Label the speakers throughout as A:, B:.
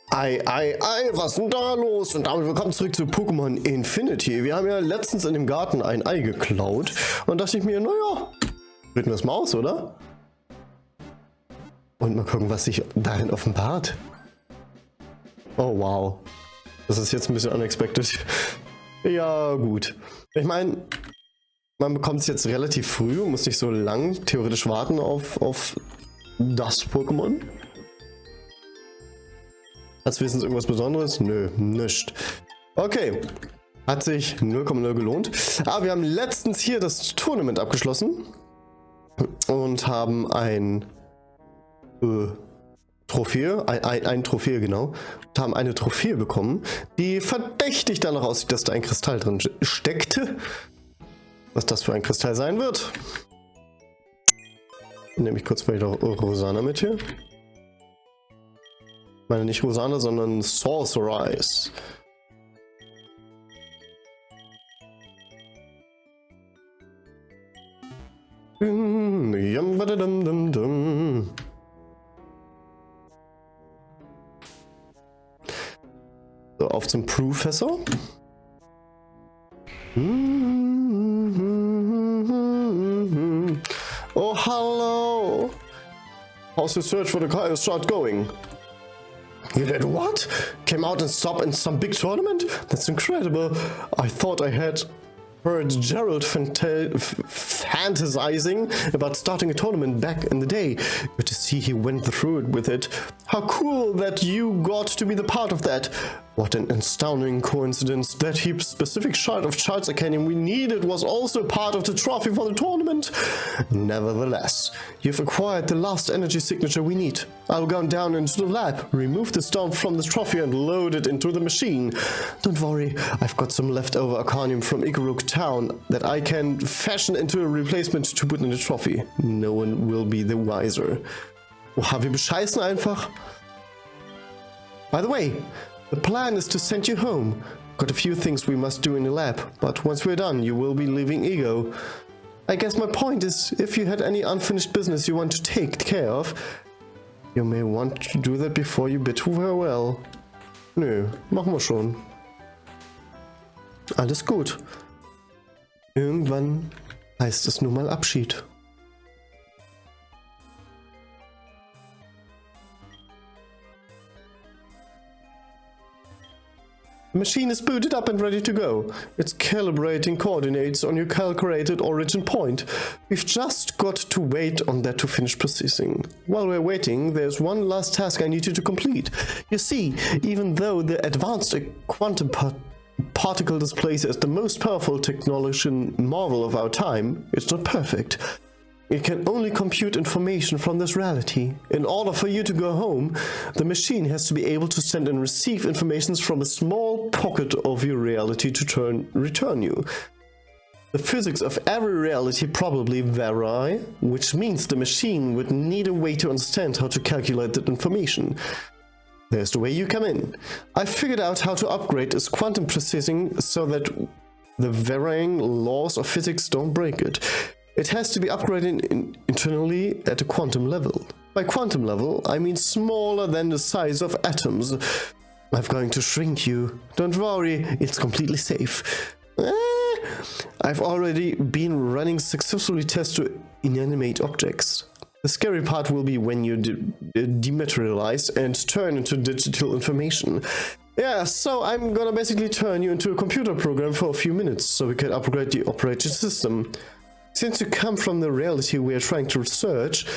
A: Was ist denn da los? Und damit willkommen zurück zu Pokémon Infinity. Wir haben ja letztens in dem Garten ein Ei geklaut und dachte ich mir, naja, reden wir es mal aus, oder? Und mal gucken, was sich darin offenbart. Oh wow, das ist jetzt ein bisschen unexpected. Ja gut, ich meine, man bekommt es jetzt relativ früh und muss nicht so lang theoretisch warten auf das Pokémon. Als Wissens irgendwas Besonderes? Nö, nischt. Okay, hat sich 0,0 gelohnt. Aber wir haben letztens hier das Tournament abgeschlossen und haben ein Trophäe, ein Trophäe genau, und haben eine Trophäe bekommen, die verdächtig danach aussieht, dass da ein Kristall drin steckte. Was das für ein Kristall sein wird. Nehme ich kurz mal wieder Rosana mit hier. Ich meine nicht Rosana, sondern Sorcerize. So, auf zum Professor. Oh, hello. How's the search for the car start going? You did what? Came out and stopped in some big tournament? That's incredible. I thought I had heard Gerald fantasizing about starting a tournament back in the day. Good to see he went through it with it. How cool that you got to be the part of that. What an astounding coincidence. That heap specific shard of Child's Academy we needed was also part of the trophy for the tournament. Nevertheless, you've acquired the last energy signature we need. I'll go down into the lab, remove the stone from the trophy and load it into the machine. Don't worry, I've got some leftover Arcanium from Igarok Town that I can fashion into a replacement to put in the trophy. No one will be the wiser. Oha, wir bescheißen einfach. By the way, the plan is to send you home. Got a few things we must do in the lab, but once we're done, you will be leaving Ego. I guess my point is, if you had any unfinished business you want to take care of, you may want to do that before you bid farewell. Nö, machen wir schon. Alles gut. Irgendwann heißt es nun mal Abschied. The machine is booted up and ready to go. It's calibrating coordinates on your calculated origin point. We've just got to wait on that to finish processing. While we're waiting, there's one last task I need you to complete. You see, even though the advanced quantum particle displays as the most powerful technological marvel of our time, it's not perfect. It can only compute information from this reality. In order for you to go home, the machine has to be able to send and receive information from a small pocket of your reality to return you. The physics of every reality probably vary, which means the machine would need a way to understand how to calculate that information. There's the way you come in. I figured out how to upgrade its quantum processing so that the varying laws of physics don't break it. It has to be upgraded internally at a quantum level. By quantum level, I mean smaller than the size of atoms. I'm going to shrink you. Don't worry, it's completely safe. I've already been running successfully tests to inanimate objects. The scary part will be when you dematerialize and turn into digital information. Yeah, so I'm gonna basically turn you into a computer program for a few minutes so we can upgrade the operating system. Since you come from the reality we are trying to research,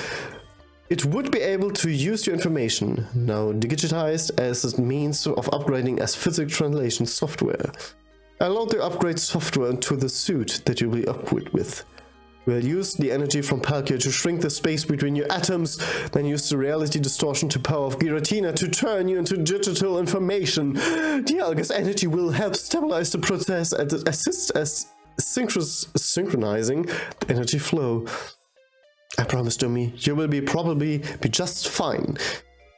A: it would be able to use your information, now digitized as a means of upgrading as physics translation software. I'll load the upgrade software into the suit that you'll be equipped with. We'll use the energy from Palkia to shrink the space between your atoms, then use the reality distortion to power of Giratina to turn you into digital information. The Alga's energy will help stabilize the process and assist as synchronizing the energy flow. I promise, dummy, you will probably be just fine.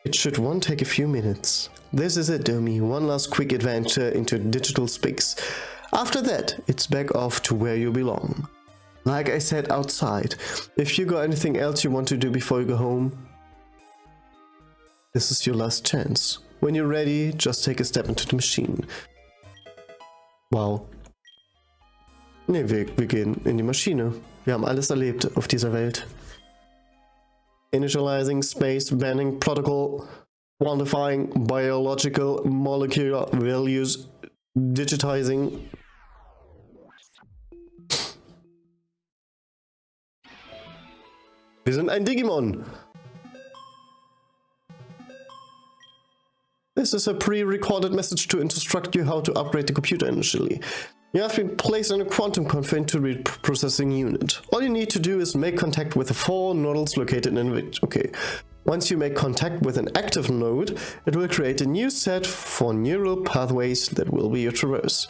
A: It should take a few minutes. This is it, dummy. One last quick adventure into digital space. After that, it's back off to where you belong. Like I said outside, if you got anything else you want to do before you go home, this is your last chance. When you're ready, just take a step into the machine. Wow. Ne, wir gehen in die Maschine. Wir haben alles erlebt auf dieser Welt. Initializing Space Banning Protocol. Quantifying Biological Molecular Values. Digitizing. Wir sind ein Digimon. This is a pre-recorded message to instruct you how to upgrade the computer initially. You have been placed on a quantum confined to read processing unit. All you need to do is make contact with the 4 nodes located in it. Okay. Once you make contact with an active node, it will create a new set for neural pathways that will be your traverse.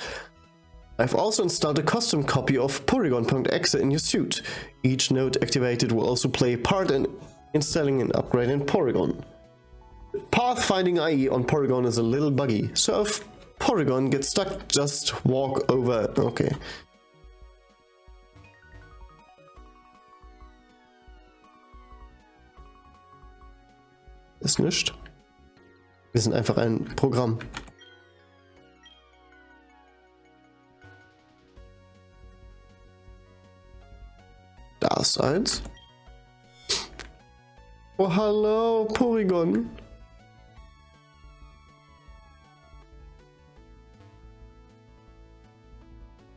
A: I've also installed a custom copy of Porygon.exe in your suit. Each node activated will also play a part in installing and upgrading Porygon. Pathfinding IE on Porygon is a little buggy, so if Porygon gets stuck, just walk over. Okay. Ist nicht. Wir sind einfach ein Programm. Da ist eins. Oh, hallo, Porygon.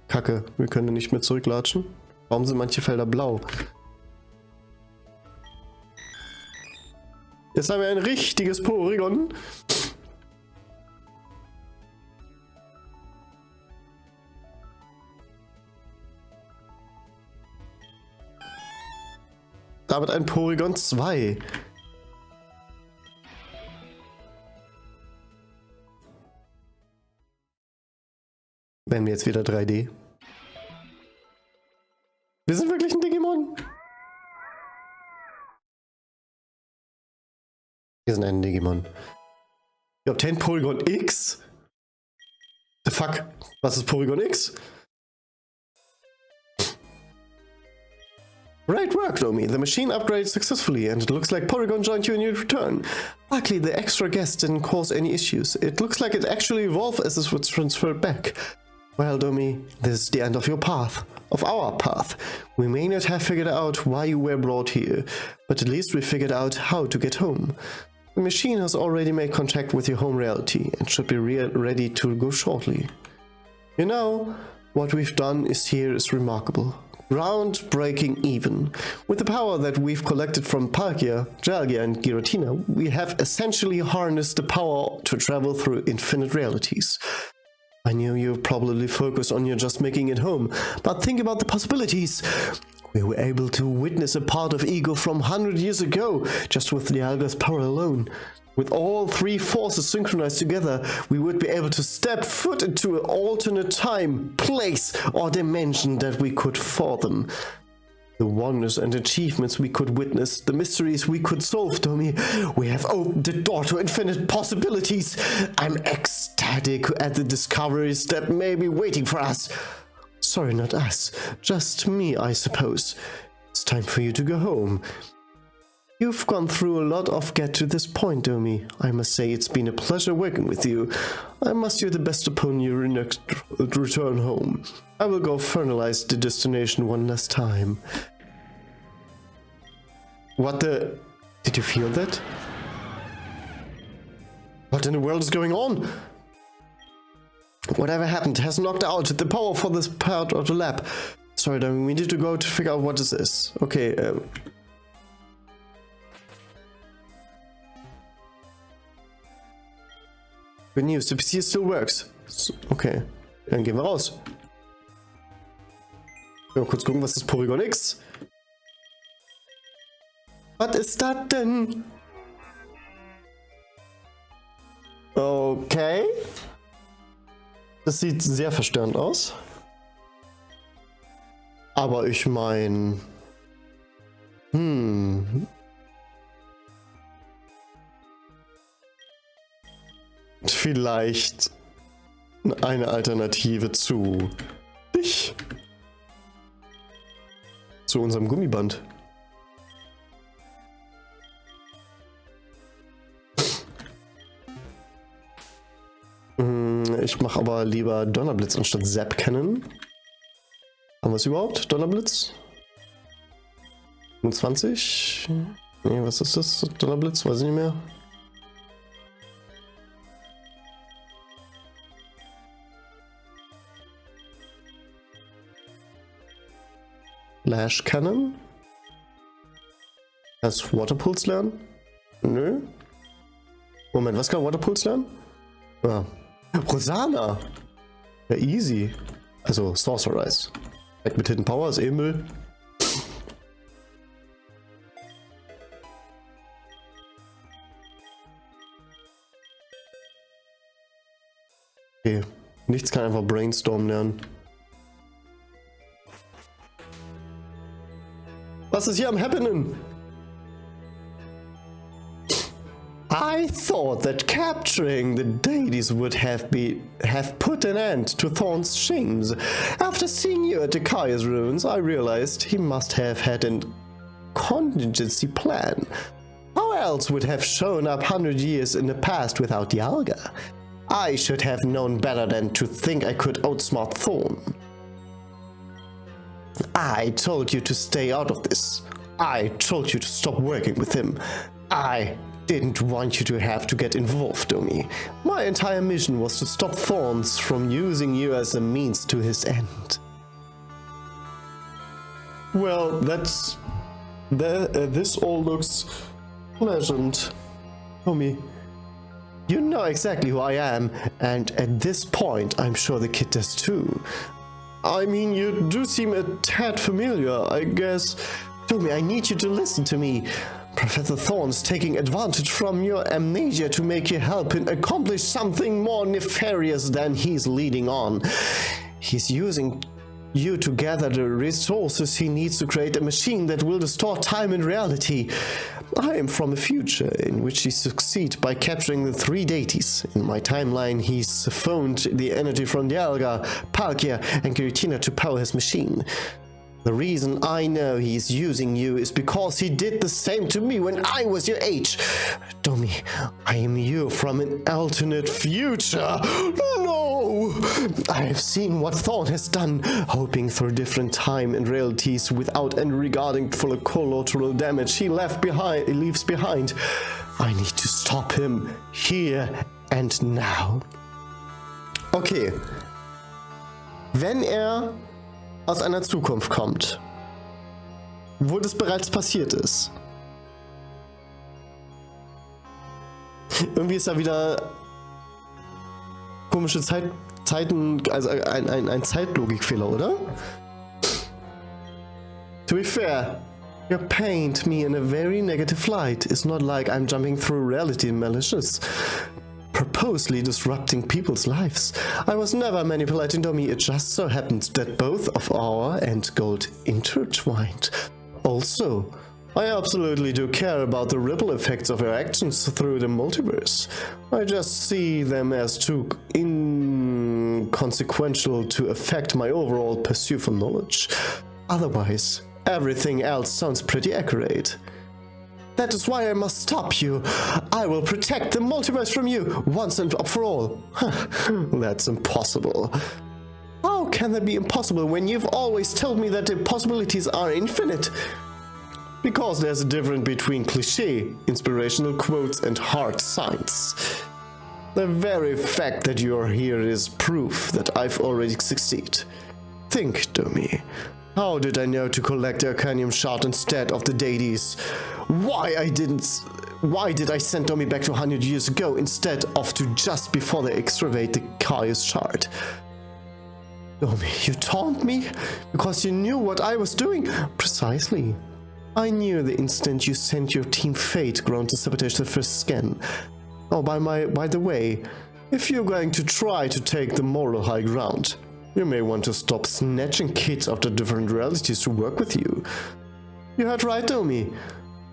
A: Kacke, wir können nicht mehr zurücklatschen. Warum sind manche Felder blau? Jetzt haben wir ein richtiges Porygon. Damit ein Porygon 2. Werden wir jetzt wieder 3D? Wir sind wirklich ein Digimon. Wir sind ein Digimon. Wir obtained Porygon X? The fuck? Was ist Porygon X? Great work, Nomi. The machine upgraded successfully and it looks like Porygon joined you in your return. Luckily, the extra guest didn't cause any issues. It looks like it actually evolved as it was transferred back. Well, Domi, this is the end of your path. Of our path. We may not have figured out why you were brought here, but at least we figured out how to get home. The machine has already made contact with your home reality and should be ready to go shortly. You know, what we've done here is remarkable. Groundbreaking even. With the power that we've collected from Palkia, Jalgia and Giratina, we have essentially harnessed the power to travel through infinite realities. I know you're probably focused on your just making it home, but think about the possibilities. We were able to witness a part of Ego from 100 years ago, just with the Dialga's power alone. With all 3 forces synchronized together, we would be able to step foot into an alternate time, place, or dimension that we could fathom. The wonders and achievements we could witness, the mysteries we could solve, Tommy. We have opened the door to infinite possibilities. I'm ecstatic at the discoveries that may be waiting for us. Sorry, not us. Just me, I suppose. It's time for you to go home. You've gone through a lot to get to this point, Domi. I must say it's been a pleasure working with you. I must do the best upon your next return home. I will go fertilize the destination one last time. What the... Did you feel that? What in the world is going on? Whatever happened has knocked out the power for this part of the lab. Sorry, Domi, we need to go to figure out what this is. Okay, Good news, the PC still works. Okay, dann gehen wir raus. Mal kurz gucken, was ist Porygon X? Was ist das denn? Okay. Das sieht sehr verstörend aus. Aber ich meine... Vielleicht eine Alternative zu dich. Zu unserem Gummiband. Ich mache aber lieber Donnerblitz anstatt Zap Cannon. Haben wir es überhaupt? Donnerblitz? 25? Nee, was ist das? Donnerblitz? Weiß ich nicht mehr. Lash Cannon? Kannst Waterpulse lernen? Nö. Moment, was kann Waterpulse lernen? Ah. Rosanna! Ja, easy. Also Sorcerize. Mit Hidden Power ist eh Müll. Okay. Nichts kann einfach Brainstorm lernen. Was ist hier am Happening? I thought that capturing the deities would have put an end to Thorn's shames. After seeing you at the Kaya's ruins, I realized he must have had a contingency plan. How else would have shown up 100 years in the past without Dialga? I should have known better than to think I could outsmart Thorn. I told you to stay out of this. I told you to stop working with him. I didn't want you to have to get involved, Domi. My entire mission was to stop Thorns from using you as a means to his end. Well, this all looks pleasant, Domi. You know exactly who I am, and at this point, I'm sure the kid does too. I mean, you do seem a tad familiar, I guess. Domi, I need you to listen to me. Professor Thorn's taking advantage from your amnesia to make you help him accomplish something more nefarious than he's leading on. He's using you to gather the resources he needs to create a machine that will distort time and reality. I am from a future in which he succeeds by capturing the 3 deities. In my timeline, he's phoned the energy from Dialga, Palkia, and Giratina to power his machine. The reason I know he's using you is because he did the same to me when I was your age. Domi, I am you from an alternate future. No! I have seen what Thorn has done, hoping through different time and realities without any regarding for the collateral damage he leaves behind. I need to stop him here and now. Okay. Wenn aus einer Zukunft kommt, wo das bereits passiert ist. Irgendwie ist da wieder komische Zeiten, also ein Zeitlogikfehler, oder? To be fair, you paint me in a very negative light. It's not like I'm jumping through reality malicious, purposely disrupting people's lives. I was never manipulating Domi, it just so happened that both of our end gold intertwined. Also, I absolutely do care about the ripple effects of our actions through the multiverse. I just see them as too inconsequential to affect my overall pursuit for knowledge. Otherwise, everything else sounds pretty accurate. That is why I must stop you. I will protect the multiverse from you, once and for all. That's impossible. How can that be impossible when you've always told me that the possibilities are infinite? Because there's a difference between cliché, inspirational quotes, and hard science. The very fact that you're here is proof that I've already succeeded. Think, Domi. How did I know to collect the Arcanium shard instead of the deities? Why did I send Domi back to 100 years ago instead of to just before they excavate the Kaya's shard? Domi, you taunt me? Because you knew what I was doing? Precisely. I knew the instant you sent your team Fate ground to sabotage the first scan. Oh, by the way, if you're going to try to take the moral high ground, you may want to stop snatching kids after different realities to work with you. You heard right, Domi.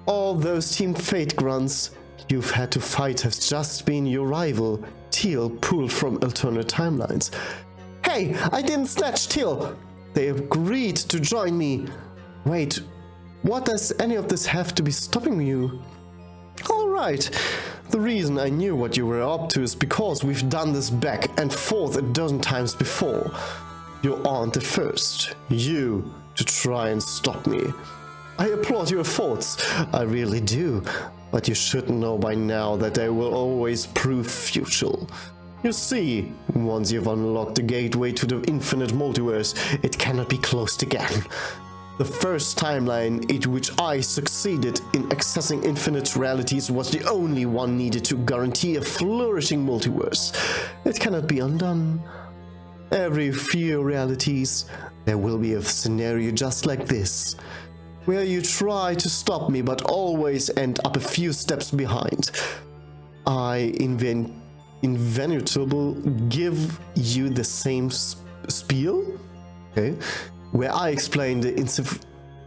A: All those Team Fate grunts you've had to fight have just been your rival, Teal, pulled from alternate timelines. Hey, I didn't snatch Teal! They agreed to join me. Wait, what does any of this have to be stopping you? Alright, the reason I knew what you were up to is because we've done this back and forth a dozen times before. You aren't the first, to try and stop me. I applaud your efforts, I really do, but you should know by now that they will always prove futile. You see, once you've unlocked the gateway to the infinite multiverse, it cannot be closed again. The first timeline in which I succeeded in accessing infinite realities was the only one needed to guarantee a flourishing multiverse. It cannot be undone. Every few realities, there will be a scenario just like this, where you try to stop me but always end up a few steps behind. I inevitably give you the same spiel, okay, where I explain the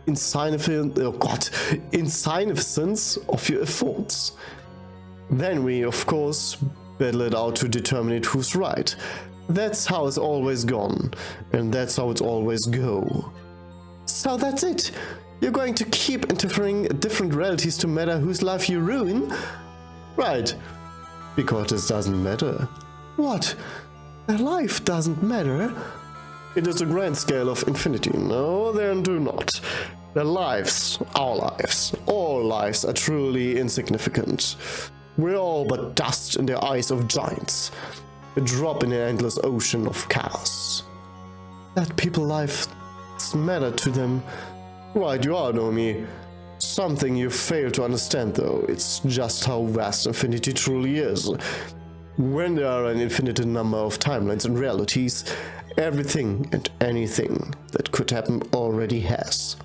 A: insignificance of your efforts. Then we, of course, battle it out to determine who's right. That's how it's always gone, and that's how it's always go. So that's it. You're going to keep interfering different realities to matter whose life you ruin? Right. Because it doesn't matter. What? Their life doesn't matter? It is a grand scale of infinity. No, they do not. Their lives, our lives, all lives are truly insignificant. We're all but dust in the eyes of giants. A drop in an endless ocean of chaos. That people's lives matter to them. Right, you are, Nomi. Something you fail to understand, though. It's just how vast infinity truly is. When there are an infinite number of timelines and realities, everything and anything that could happen already has.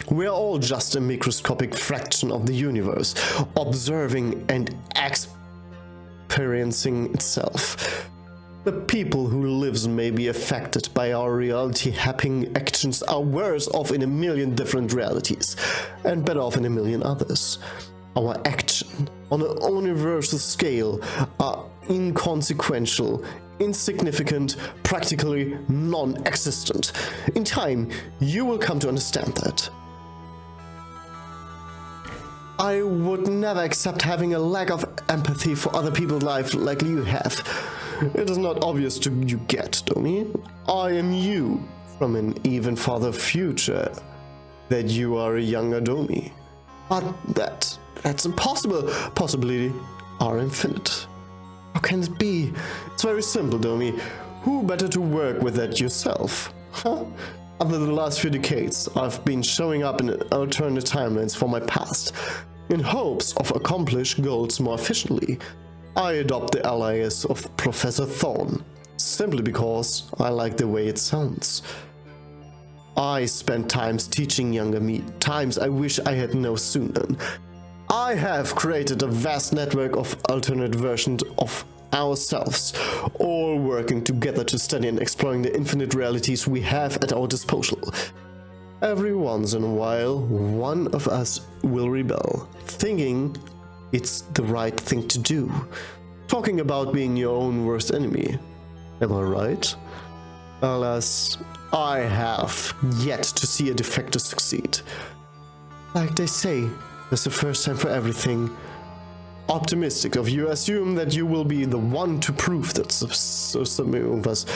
A: We are all just a microscopic fraction of the universe, observing and experiencing itself. The people who lives may be affected by our reality-happing actions are worse off in a million different realities, and better off in a million others. Our action, on a universal scale, are inconsequential, insignificant, practically non-existent. In time, you will come to understand that. I would never accept having a lack of empathy for other people's lives like you have. It is not obvious to you yet, Domi. I am you, from an even farther future, that you are a younger Domi. But that's impossible. Possibilities are infinite. How can it be? It's very simple, Domi. Who better to work with that yourself? Huh? Over the last few decades, I've been showing up in alternate timelines for my past, in hopes of accomplish goals more efficiently. I adopt the alias of Professor Thorn, simply because I like the way it sounds. I spent times teaching younger me, times I wish I had known sooner. I have created a vast network of alternate versions of ourselves, all working together to study and exploring the infinite realities we have at our disposal. Every once in a while, one of us will rebel, thinking it's the right thing to do. Talking about being your own worst enemy. Am I right? Alas, I have yet to see a defector succeed. Like they say, there's a first time for everything. Optimistic of you assume that you will be the one to prove that something of us.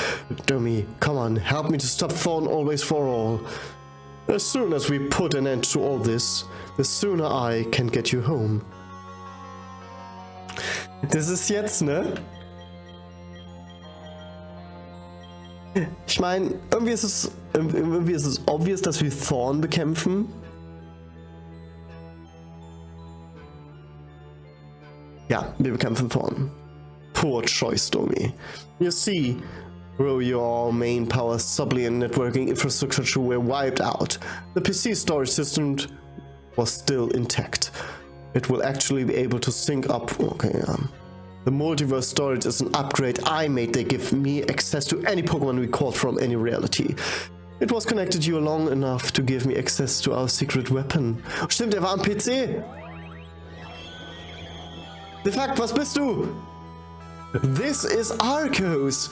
A: Domi, come on, help me to stop Thorn always for all. As soon as we put an end to all this, the sooner I can get you home. Das ist jetzt, ne? Ich meine, irgendwie ist es obvious, dass wir Thorn bekämpfen. Ja, wir bekämpfen Thorn. Poor choice, Domi. You see, though your main power supply and networking infrastructure were wiped out, the PC storage system was still intact. It will actually be able to sync up. Okay, the multiverse storage is an upgrade I made. They give me access to any Pokémon we caught from any reality. It was connected to you long enough to give me access to our secret weapon. Stimmt, er war am PC. De fuck, was bist du? This is Arceus,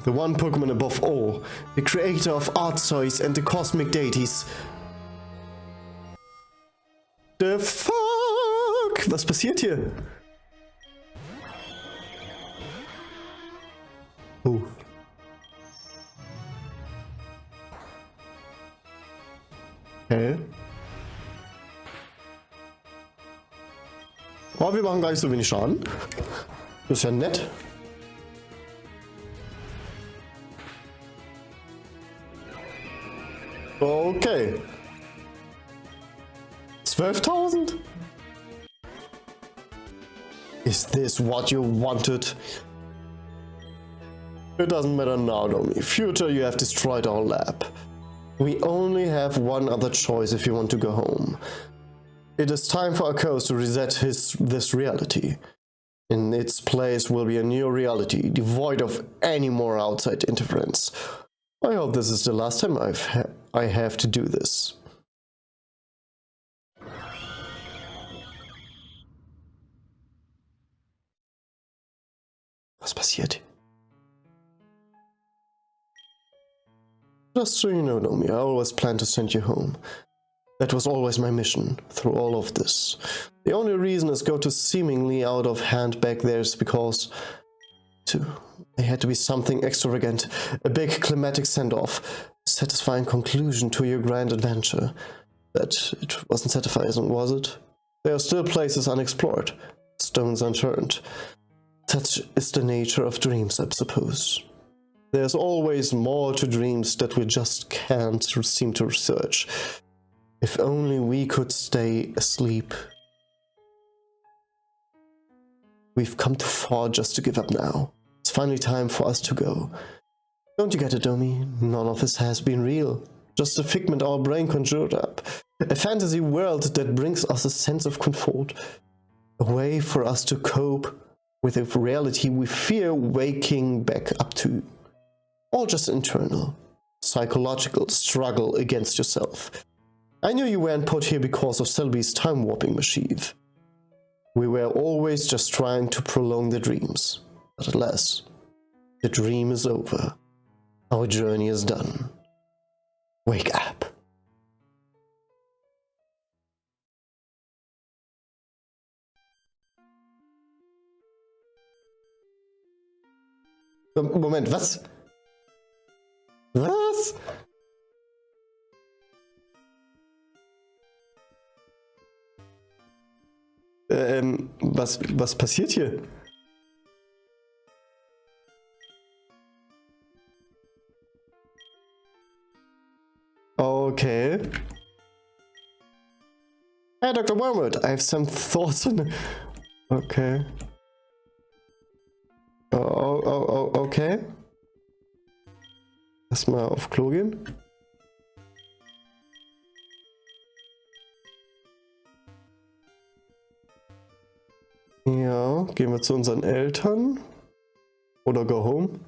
A: the one Pokémon above all, the creator of Arceus and the cosmic deities. The fuck? Was passiert hier? Oh. Okay. Oh, wir machen gar nicht so wenig Schaden. Das ist ja nett. Okay. 12.000? Is this what you wanted? It doesn't matter now, Domi. Future, you have destroyed our lab. We only have one other choice if you want to go home. It is time for Akos to reset this reality. In its place will be a new reality, devoid of any more outside interference. I hope this is the last time I have to do this. Was passiert? Just so you know, Nomi, I always planned to send you home. That was always my mission, through all of this. The only reason is go to seemingly out of hand back there is because there had to be something extravagant, a big climatic send-off, a satisfying conclusion to your grand adventure. But it wasn't satisfying, was it? There are still places unexplored, stones unturned. Such is the nature of dreams, I suppose. There's always more to dreams that we just can't seem to research. If only we could stay asleep. We've come too far just to give up now. It's finally time for us to go. Don't you get it, Domi? None of this has been real. Just a figment our brain conjured up. A fantasy world that brings us a sense of comfort. A way for us to cope with a reality we fear waking back up to. All just internal, psychological struggle against yourself. I knew you weren't put here because of Selby's time-warping machine. We were always just trying to prolong the dreams. But alas, the dream is over. Our journey is done. Wake up. Moment, was? Was? Was passiert hier? Okay. Hey, Dr. Wormwood, I have some thoughts on... Okay. Okay. Erstmal auf Klo gehen. Ja, gehen wir zu unseren Eltern. Oder go home.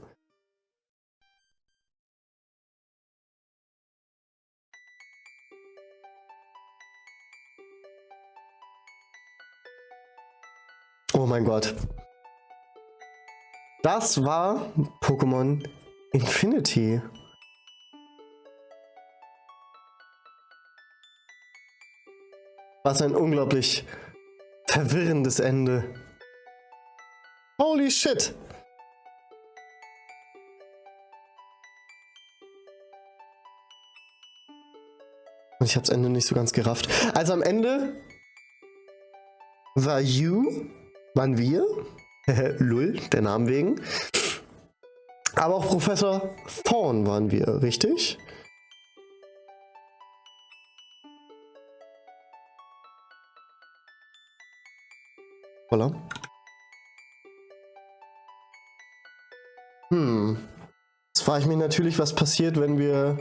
A: Oh mein Gott. Das war Pokémon Infinity. Was ein unglaublich verwirrendes Ende. Holy shit. Und ich habe das Ende nicht so ganz gerafft. Also am Ende waren wir, Lull, der Name wegen. Aber auch Professor Thorn waren wir, richtig? Voila. Jetzt frage ich mich natürlich, was passiert, wenn wir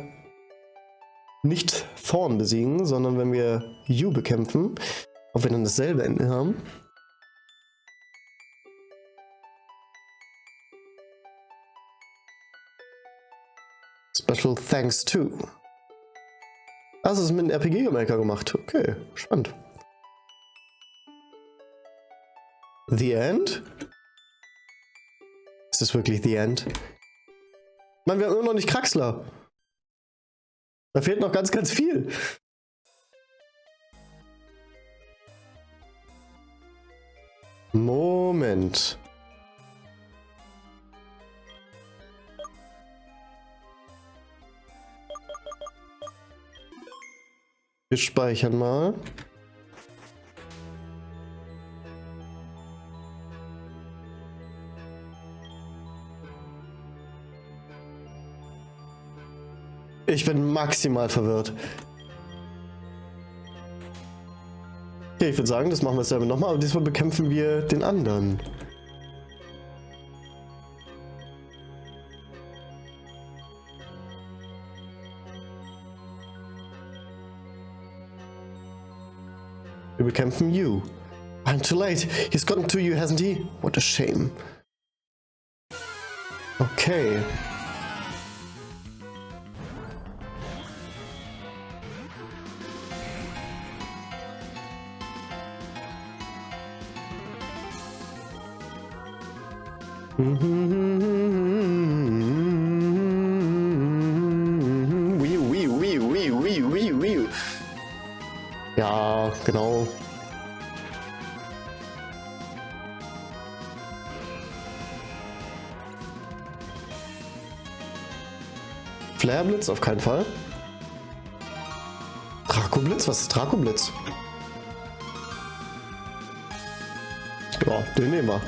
A: nicht Thorn besiegen, sondern wenn wir You bekämpfen. Ob wir dann dasselbe Ende haben. Special thanks to. Das ist mit einem RPG-Maker gemacht. Okay, spannend. The End? Ist das wirklich The End? Ich meine, wir haben immer noch nicht Kraxler. Da fehlt noch ganz viel. Moment. Wir speichern mal. Ich bin maximal verwirrt. Okay, ich würde sagen, das machen wir selber nochmal, aber diesmal bekämpfen wir den anderen. Wir bekämpfen You. I'm too late. He's gotten to you, hasn't he? What a shame. Okay. Ja, genau. Flareblitz auf keinen Fall. Dracoblitz? Was ist Dracoblitz? Ja, den nehmen wir.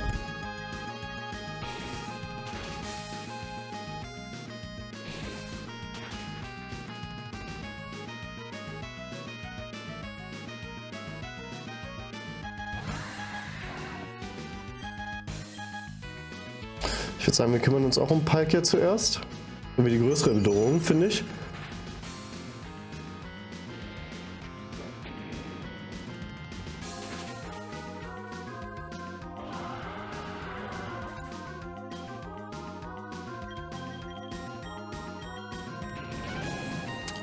A: Ich würde sagen, wir kümmern uns auch um Palkia zuerst. Irgendwie die größere Bedrohung, finde ich.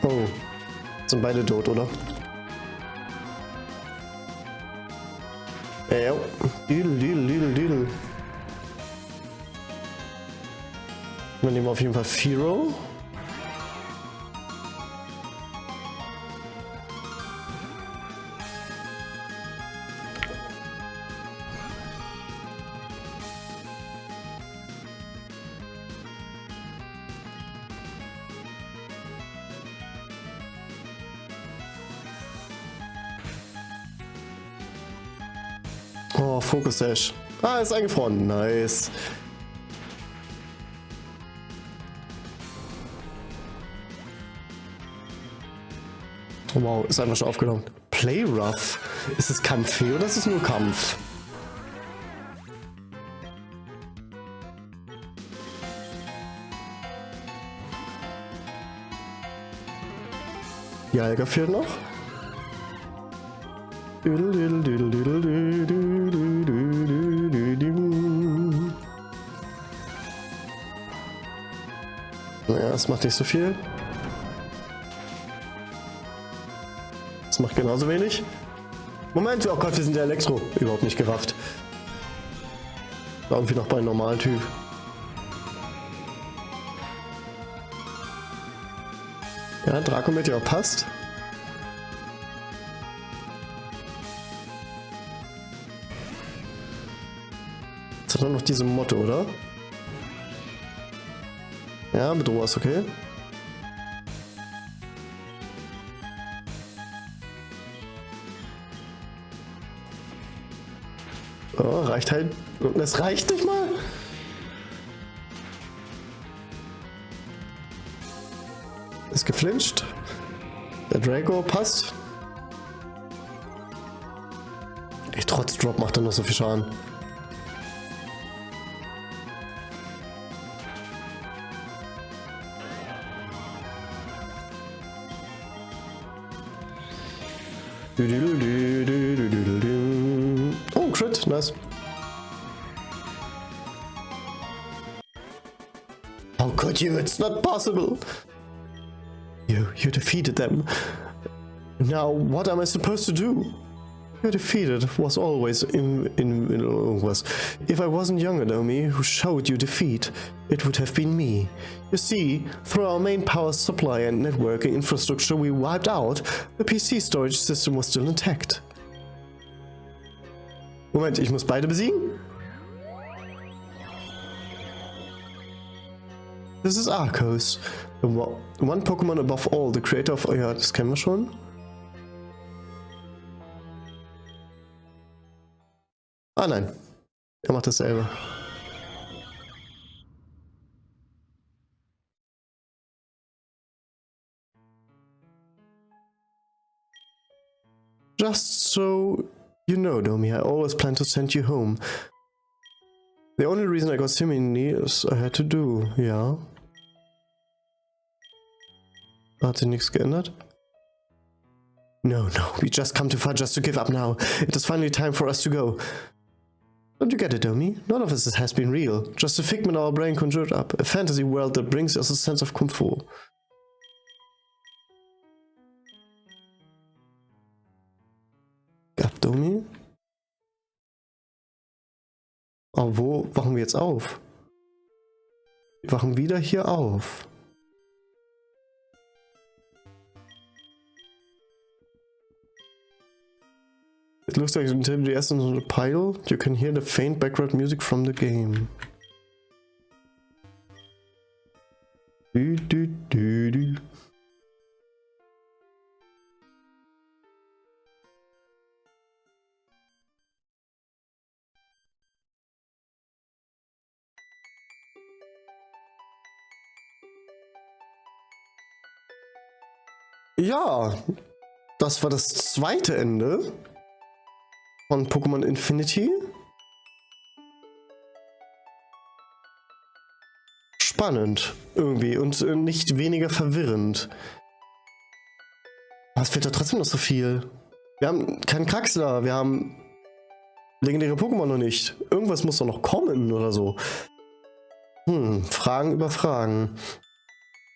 A: Oh, sind beide tot, oder? Ja, Deal. Wir nehmen auf jeden Fall Firo. Oh, Focus Sash. Ah, ist eingefroren. Nice. Wow, ist einfach schon aufgenommen. Play Rough. Ist es Kampffee oder ist es nur Kampf? Jalga fehlt noch. Naja, es macht nicht so viel. Das macht genauso wenig. Moment, oh Gott, wir sind der Elektro. Überhaupt nicht gerafft. War irgendwie noch bei einem normalen Typ. Ja, Draco-Meteor passt. Jetzt hat er noch diese Motte, oder? Ja, Bedrohung ist okay. Oh, reicht halt. Und es reicht nicht mal. Ist geflincht. Der Draco passt. Ey, trotz Drop macht er noch so viel Schaden. Oh, Crit, nice. How could you? It's not possible. You defeated them. Now, what am I supposed to do? You're defeated was always was. If I wasn't younger than me who showed you defeat, it would have been me. You see, through our main power supply and networking infrastructure we wiped out, the PC storage system was still intact. Moment, ich muss beide besiegen? This is Arcos. One Pokémon above all, the creator of... Oh ja, das kennen wir schon. Ah nein, er macht dasselbe. Just so you know, Domi, I always plan to send you home. The only reason I got Simini is I had to do, ja. Hat sich nichts geändert? No, we just come too far just to give up now. It is finally time for us to go. Don't you get it, Domi? None of this has been real. Just a figment our brain conjured up. A fantasy world that brings us a sense of comfort. Gab Domi? Oh, wo wachen wir jetzt auf? Wir wachen wieder hier auf. It looks like until the essence on the pile, you can hear the faint background music from the game. Du, du, du, du. Ja, das war das zweite Ende von Pokémon Infinity. Spannend irgendwie und nicht weniger verwirrend. Aber es fehlt da trotzdem noch so viel. Wir haben keinen Kraxler, wir haben legendäre Pokémon noch nicht. Irgendwas muss doch noch kommen oder so. Fragen über Fragen.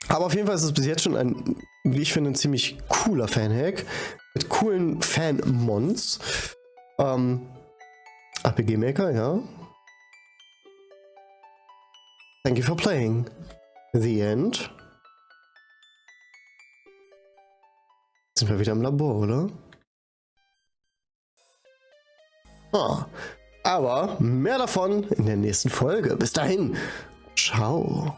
A: Aber auf jeden Fall ist es bis jetzt schon ein, wie ich finde, ein ziemlich cooler Fan-Hack. Mit coolen Fan-Mons. RPG Maker, ja. Thank you for playing. The end. Jetzt sind wir wieder im Labor, oder? Aber mehr davon in der nächsten Folge. Bis dahin. Ciao.